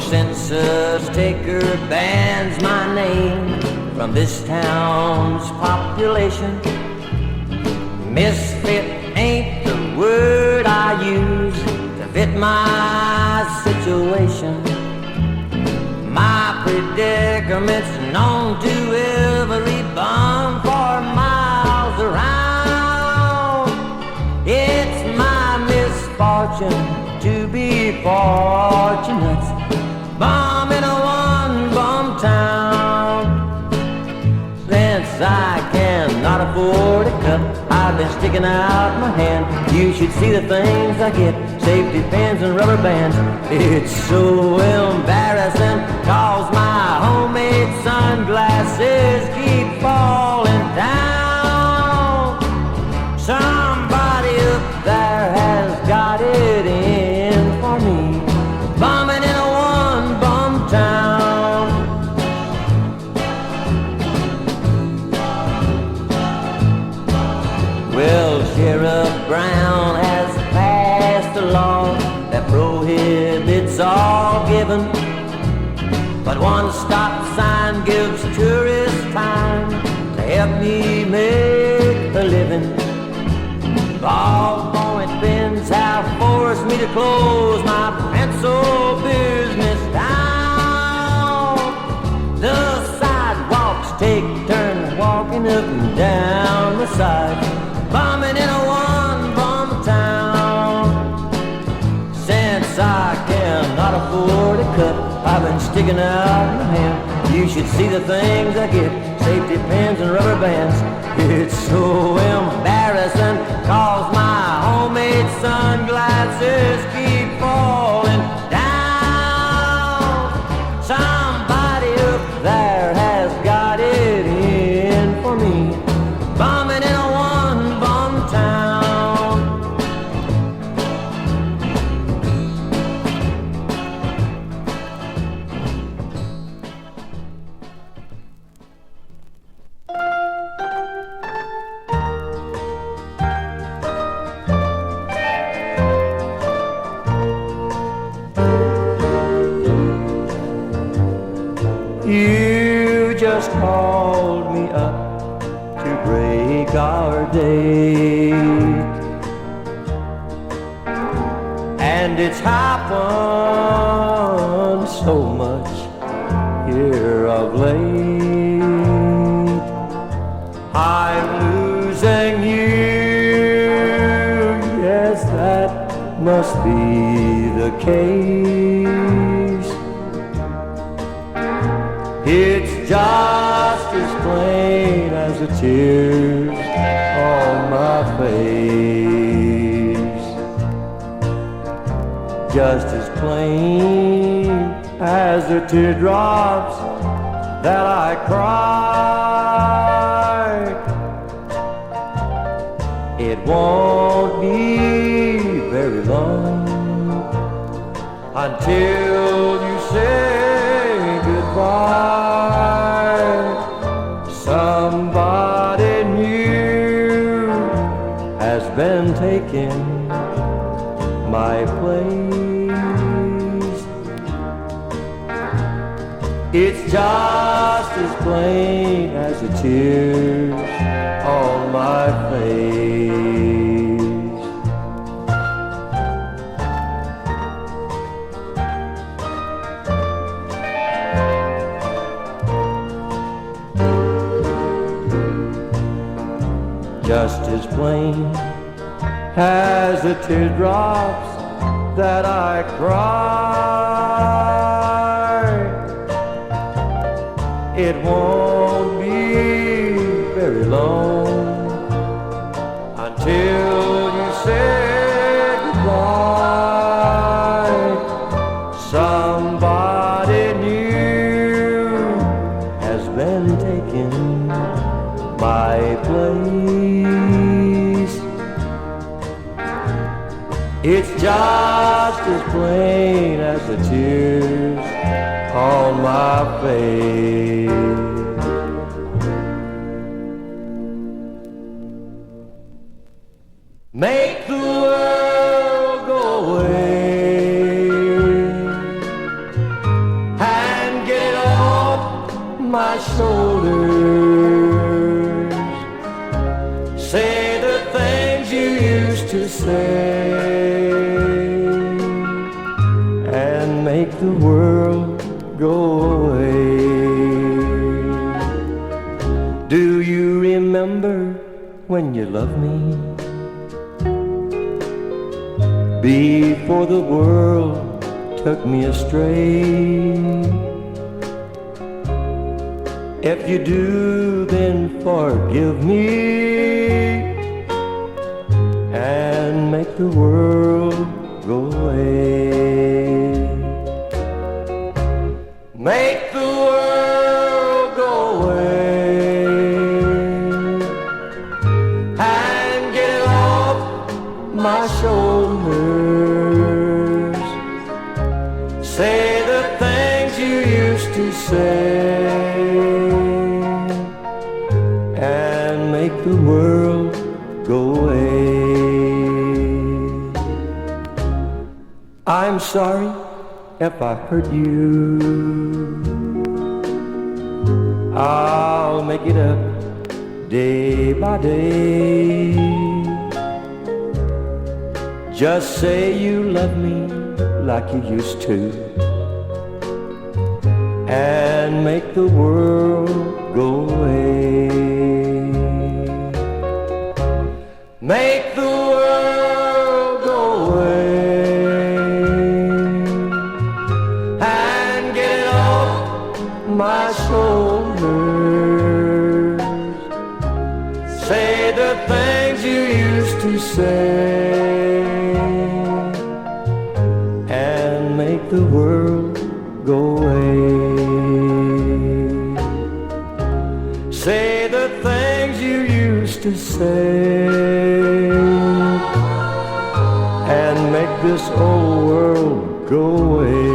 census taker bans my name from this town's population. Misfit ain't the word I use to fit my situation. My predicament's known to every bum for miles around. It's my misfortune to be fortunate, bum in a one-bum town. Since I cannot afford a cup, I've been sticking out my hand. You should see the things I get, safety pins and rubber bands. It's so embarrassing, cause my homemade sunglasses keep falling down. Somebody up there has got it in for me, bumming in a one-bum town. Well, Sheriff Brown has passed a law that prohibits all giving, but one stop sign gives tourists time to help me make a living. Ballpoint pens have forced me to close my pencil business down. The sidewalks take turns walking up and down the side, bumming in a one-bum town. Since I cannot afford a cup, I've been sticking out my hand. You should see the things I get, safety pins and rubber bands. It's so embarrassing, cause my homemade sunglasses keep falling down. Somebody up there has got it in for me, bumming in a one-bum town. You just called me up to break our date, and it's happened so much here of late. I'm losing you, yes, that must be the case. It's just as plain as the tears on my face, just as plain as the teardrops that I cry. It won't be very long until you say goodbye. Somebody new has been taking my place. It's just as plain as the tears on my face. Just as plain as the teardrops that I cry. It won't be very long until you say goodbye. Somebody new has been taking my place. It's just as plain as the tears on my face. Make the world go away shoulders. Say the things you used to say and make the world go away. Do you remember when you loved me? Before the world took me astray. If you do, then forgive me and make the world go away. Make the world go away and get it off my shoulders. Say the things you used to say and make the world go away. I'm sorry if I hurt you. I'll make it up day by day. Just say you love me like you used to and make the world go away. Make the world go away and get it off my shoulders. Say the things you used to say and make the world go away. Say the things you used to say and make this old world go away.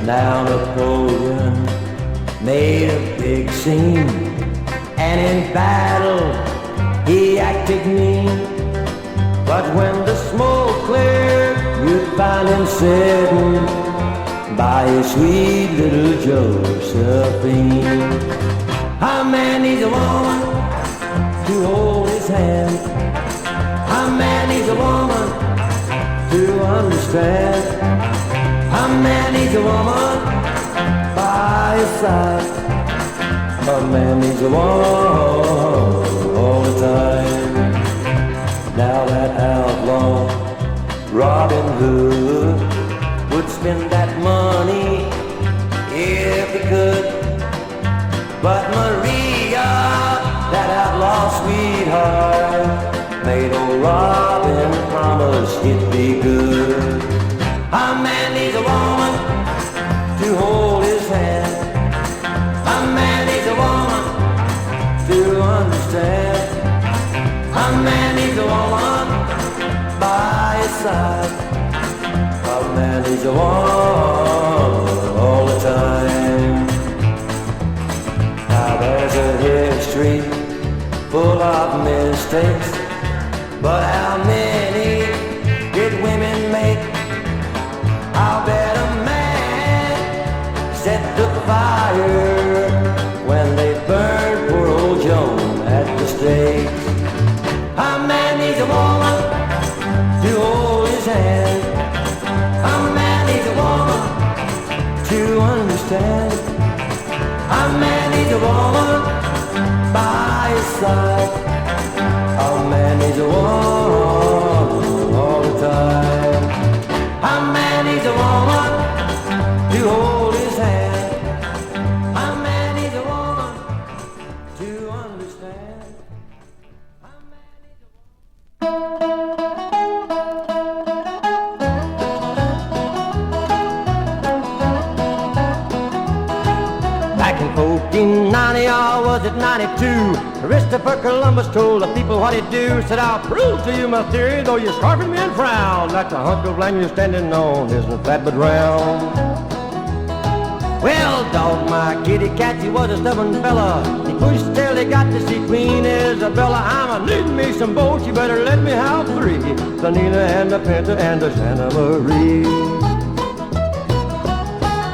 Now Napoleon made a big scene, and in battle he acted mean. But when the smoke cleared, you'd find him sitting by his sweet little Josephine. A man needs a woman to hold his hand. A man needs a woman to understand. A man needs a woman by his side. A man needs a woman all the time. Now that outlaw Robin Hood would spend that money if he could. But Maria, that outlaw sweetheart, made old Robin promise he'd be good. A man needs a woman to hold his hand. A man needs a woman to understand. A man needs a woman by his side. A man needs a woman all the time. Now there's a history full of mistakes, but how many did women make? I'll bet a man set the fire when they burned poor old Joan at the stake. A man needs a woman to hold his hand. A man needs a woman to understand. A man needs a woman by his side. A man needs a woman all the time. A man needs a woman to hold his hand. A man needs a woman to understand. A man needs a Back in 1490, or was it 92? Christopher Columbus told the people what he'd do. Said, I'll prove to you my theory, though you scarf at me and frown, that the hunk of land you're standing on isn't flat but round. Well, dog, my kitty cat, he was a stubborn fella. He pushed till he got to see Queen Isabella. I'm a-needing me some boats, you better let me have three, the Nina and the Pinta and the Santa Maria.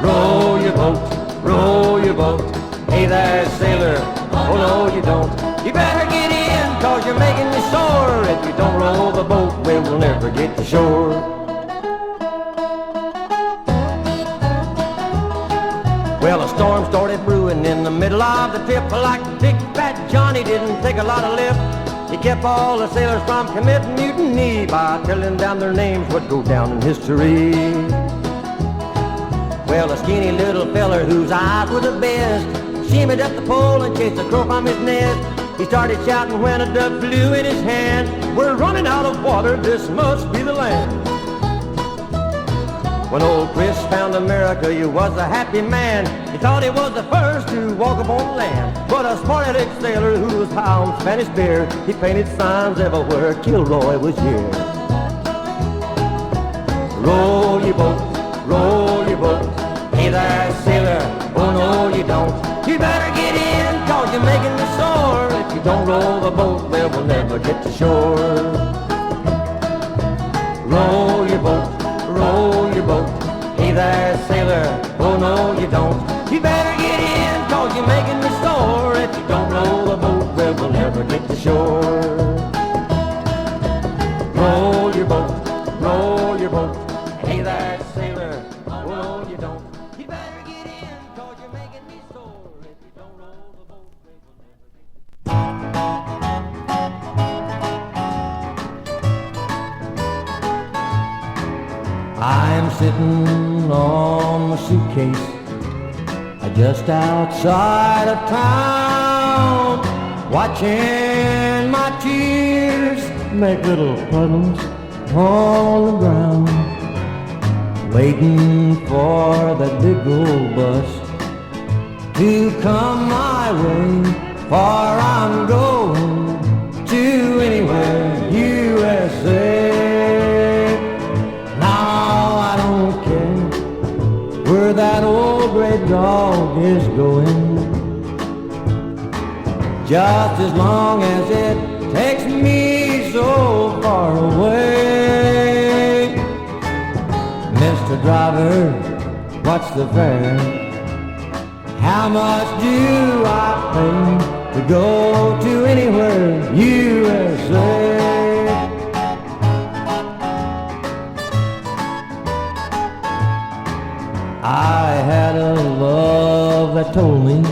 Row your boat, row your boat, hey there sailor, oh no you don't. You better get in, cause you're making me sore. If you don't row the boat, we'll never get to shore. Well, a storm started brewing in the middle of the trip. Like Big Fat Johnny didn't take a lot of lift. He kept all the sailors from committing mutiny by telling down their names what go down in history. Well, a skinny little feller whose eyes were the best shimmied up the pole and chased a crow from his nest. He started shouting when a dove flew in his hand, we're running out of water, this must be the land. When old Chris found America, he was a happy man. He thought he was the first to walk upon the land. But a smart-aleck sailor who was high on Spanish beer, he painted signs everywhere, Kilroy was here. Roll your boat, roll your boat, hey there sailor, oh no you don't. You better get in, cause you're making me sore. If you don't roll the boat, well, we'll never get to shore. Roll your boat, roll your boat, hey there sailor, oh no you don't. You better get in, cause you're making me sore. If you don't roll the boat, well, we'll never get to shore. Roll your boat, roll your boat, hey there sailor, oh no you don't. You better get in, cause you're making me sore. If you don't roll the boat, well, we'll never get to I'm sitting on my suitcase just outside of town, watching my tears make little puddles on the ground, waiting for that big old bus to come my way, for I'm going to Anywhere U.S.A. Where that old gray dog is going, just as long as it takes me so far away. Mr. Driver, what's the fare? How much do I pay to go to Anywhere U.S.A.? I had a love that told me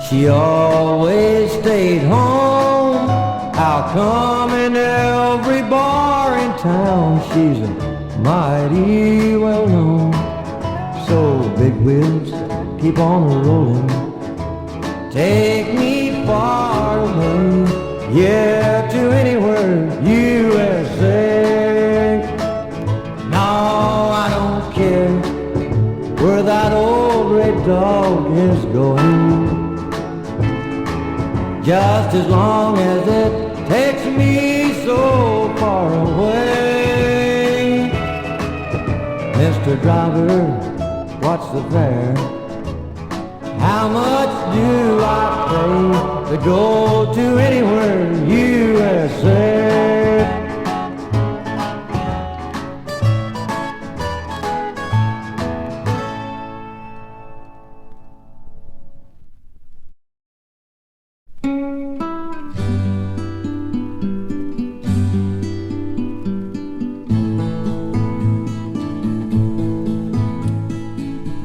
she always stayed home. How come in every bar in town she's mighty well known? So big wheels keep on rolling, take me far away, yeah, to Anywhere U.S.A. No, I don't care where that old red dog is going, just as long as it takes me so far away. Mr. Driver, what's the fare? How much do I pay to go to Anywhere U.S.A.?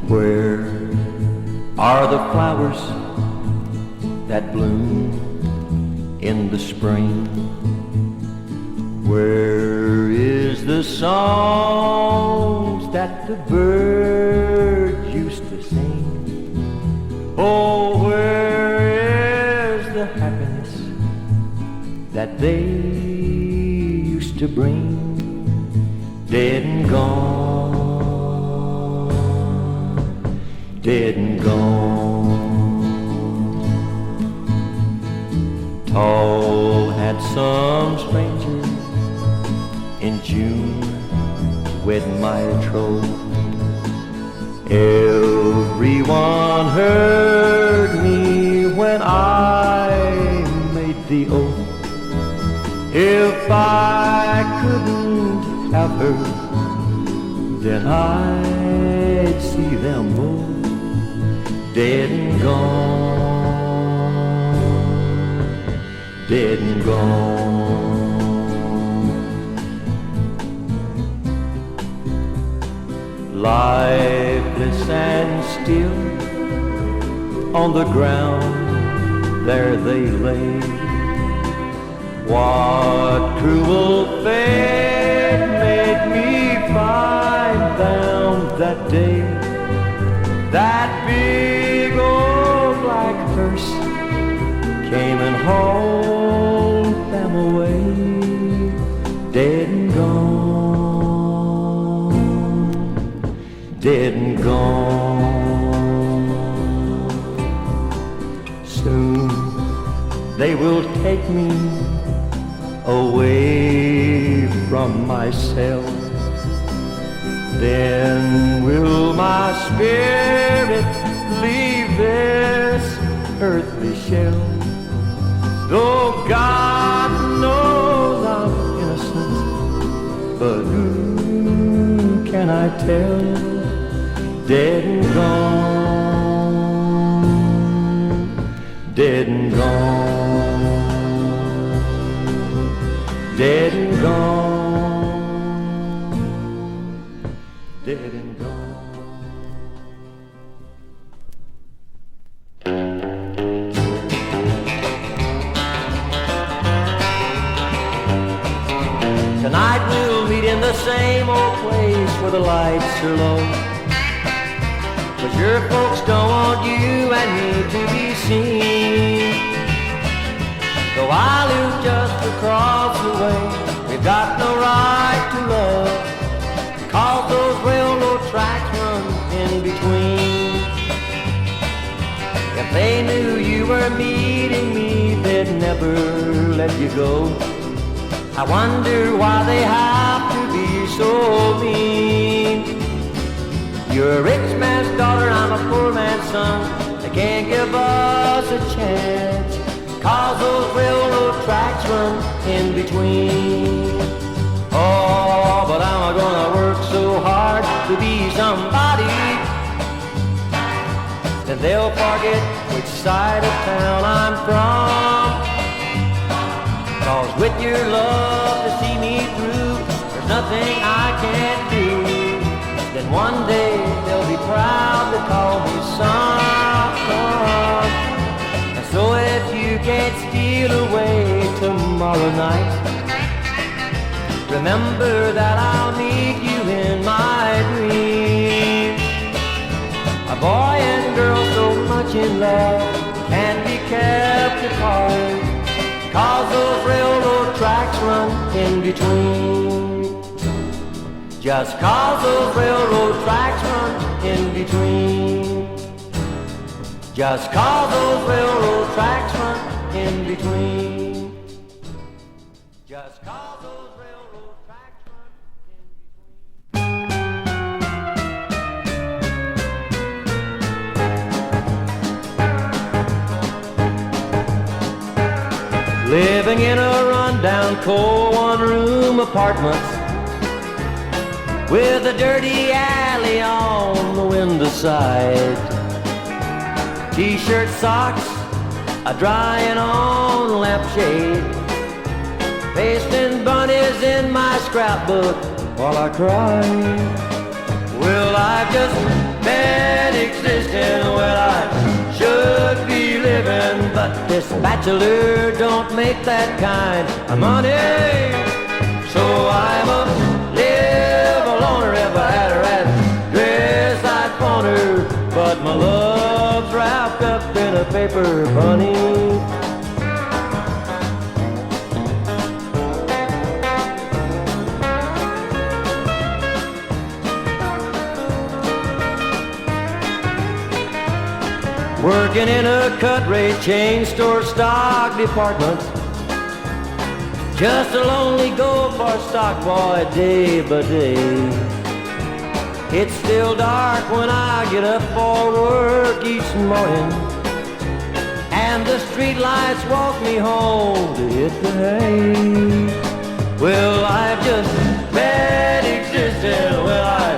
Where are the flowers that bloom in the spring? Where is the songs that the birds used to sing? Oh, where is the happiness that they used to bring? Dead and gone, dead and gone. Tall, handsome stranger in June with my troth. Everyone heard me when I the oath. If I couldn't have her, then I'd see them both dead and gone, dead and gone. Lifeless and still on the ground there they lay. What cruel fate made me find them that day? That big old black hearse came and hauled them away, dead and gone, dead and gone. Soon they will take me away from myself. Then will my spirit leave this earthly shell. Though God knows I'm innocent, but who can I tell? Dead and gone, dead and gone, dead and gone, dead and gone. Tonight we'll meet in the same old place where the lights are low, 'cause your folks don't want you and me to be seen. Though I live just across the way, we've got no right to love, because those railroad tracks run in between. If they knew you were meeting me, they'd never let you go. I wonder why they have to be so mean. You're a rich man's daughter, I'm a poor man's son. They can't give us a chance, 'cause those railroad tracks run in between. Oh, but I'm gonna work so hard to be somebody that they'll forget which side of town I'm from. 'Cause with your love to see me through, there's nothing I can't do. Then one day they'll be proud to call me son. And so if you can't steal away tomorrow night, remember that I'll meet you in my dreams. A boy and girl so much in love can't be kept apart, 'cause those railroad tracks run in between. Just 'cause those railroad tracks run in between. Just 'cause those railroad tracks run in between. Just 'cause those railroad tracks run in between. Living in a rundown, cold one-room apartment with a dirty alley on the window side. T-shirt socks a-drying on lampshade, pasting bunnies in my scrapbook while I cry. Well, I've just been existing when I should be living, but this bachelor don't make that kind of money. So I'm a live alone if I had her address I'd phone her, but my love's wrapped up in a paper bunny. Working in a cut rate chain store stock department, just a lonely gold bar stock boy day by day. It's still dark when I get up for work each morning, and the streetlights walk me home to hit the hay. Well, I've just been existing, well, I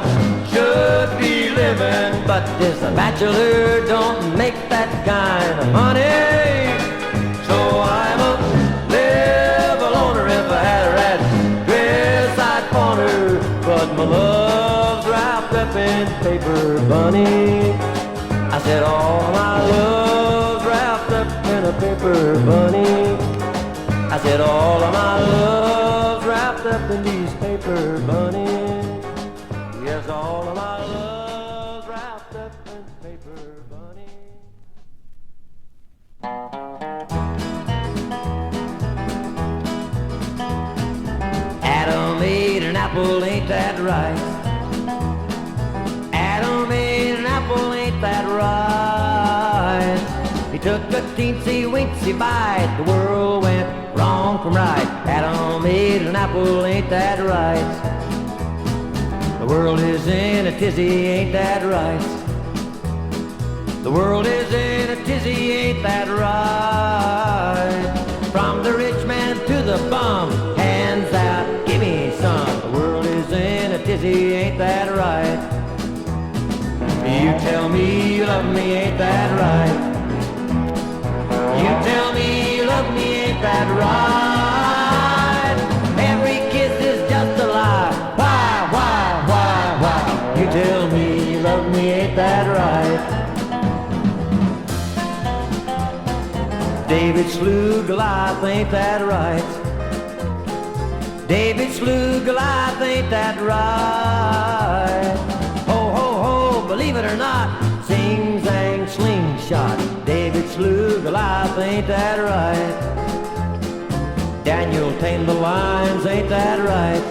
should be living, but this bachelor don't make that kind of money. So I'm a live aloner. If I had a rat dress I'd pawn her, but my love's wrapped up in paper bunny. I said all my love's wrapped up in a paper bunny. I said all of my love's wrapped up in these paper bunnies. Yes, all of my love's wrapped up in paper bunnies. Adam ate an apple, ain't that right? Adam ate an apple, ain't that right? He took a teensy weensy bite, the world went wrong from right. Adam ate an apple, ain't that right? The world is in a tizzy, ain't that right? The world is in a tizzy, ain't that right? From the rich man to the bum, hands out, give me some. The world is in a tizzy, ain't that right? You tell me you love me, ain't that right? You tell me you love me, ain't that right? Every kiss is just a lie. Why? You tell me you love me, ain't that right? David slew Goliath, ain't that right? David slew Goliath, ain't that right? Ho, ho, ho, believe it or not, sing, zang, slingshot. David slew Goliath, ain't that right? Daniel tamed the lions, ain't that right?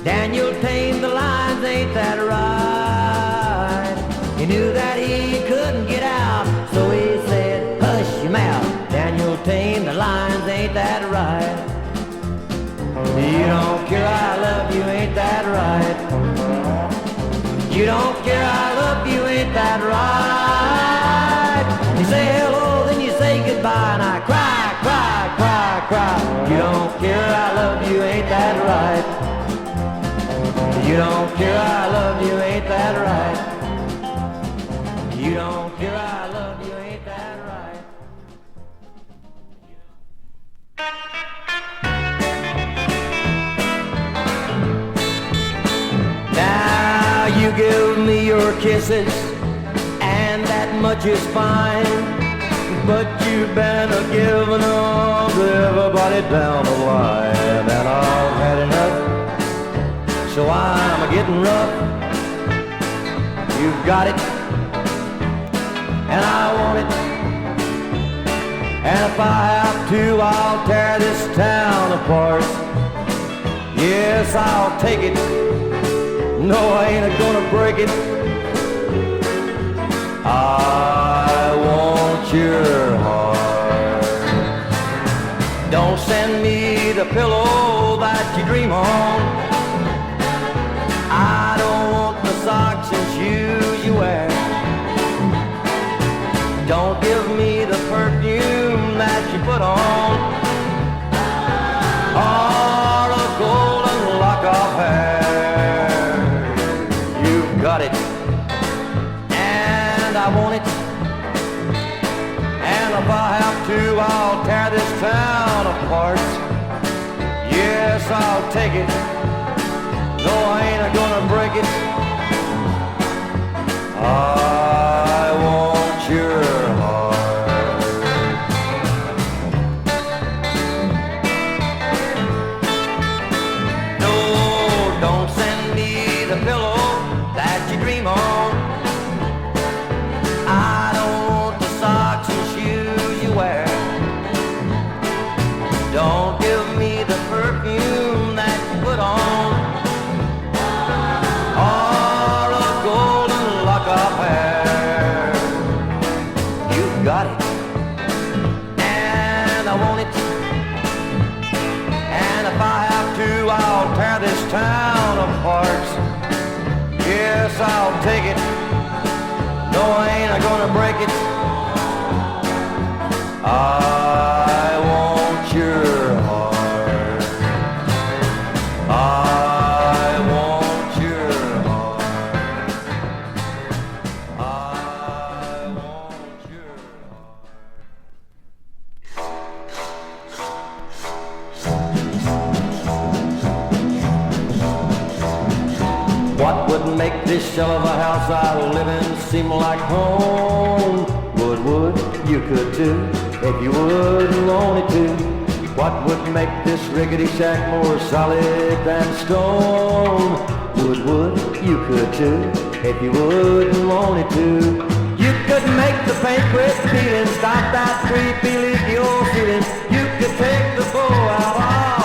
Daniel tamed the lions, ain't that right? He knew that he couldn't get out, so he said, hush your mouth. Daniel tamed the lions, ain't that right? You don't care I love you, ain't that right? You don't care I love you, ain't that right? You say hello, then you say goodbye, and I cry, cry, cry, cry. You don't care I love you, ain't that right? You don't care I love you, ain't that right? You don't care I love you, ain't that right? Now you give me your kisses, and that much is fine. But you've been a-giving them to everybody down the line, and I've had enough, so I'm a-getting rough. You've got it, and I want it, and if I have to, I'll tear this town apart. Yes, I'll take it. No, I ain't gonna break it. I want your heart. Don't send me the pillow that you dream on. I don't want the socks and shoes you wear. Don't give me the perfume that you put on, or a golden lock of hair. You've got it, and I want it, and if I have to, I'll tear this town apart. Yes, I'll take it. No, I ain't gonna break it. I want your heart. No, don't send me the pillow that you dream on. I don't want the socks and shoes you wear. Don't give me the perfume that you put on, or a golden lock of hair. You've got it, and I want it, and if I have to, I'll tear this town apart. Yes, I'll take it. No, I ain't gonna break it. I want your heart. I want your heart. I want your heart. What would make this shell of a house I live in seem like home? Would, you could too, if you would and wanted to. What would make this rickety shack more solid than stone? Would, you could too, if you would and wanted to. You could make the paint quit peeling, stop that creepy leak you're feeling. You could take the bow out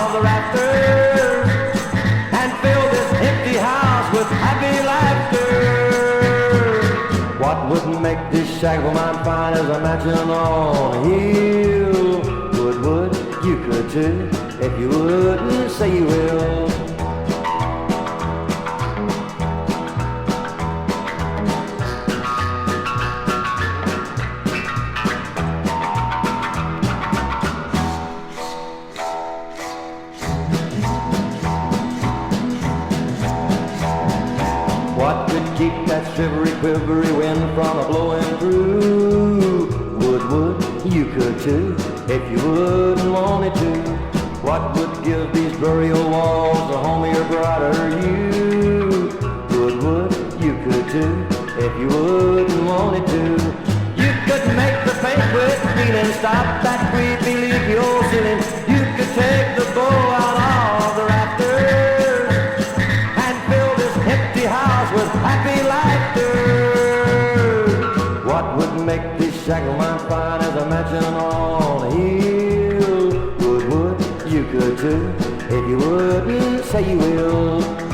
of the rafters and fill this empty house with happy laughter. What would make this shack of mine fine as a mansion on a hill? Would, you could too, if you wouldn't say you will. What could keep that shivery, quivery wind from a-blowing through? Would, you could too, if you would and wanted to. What would give these blurry old walls a homier, brighter hue? Would, you could too, if you would and wanted to. You could make the paint quit peeling, stop that creepy leak you're feeling. You could take the bow out of the rafters and fill this empty house with happy laughter. What would make this shack of mine fine as a mansion on a hill? Would, you could too, if you wouldn't say you will.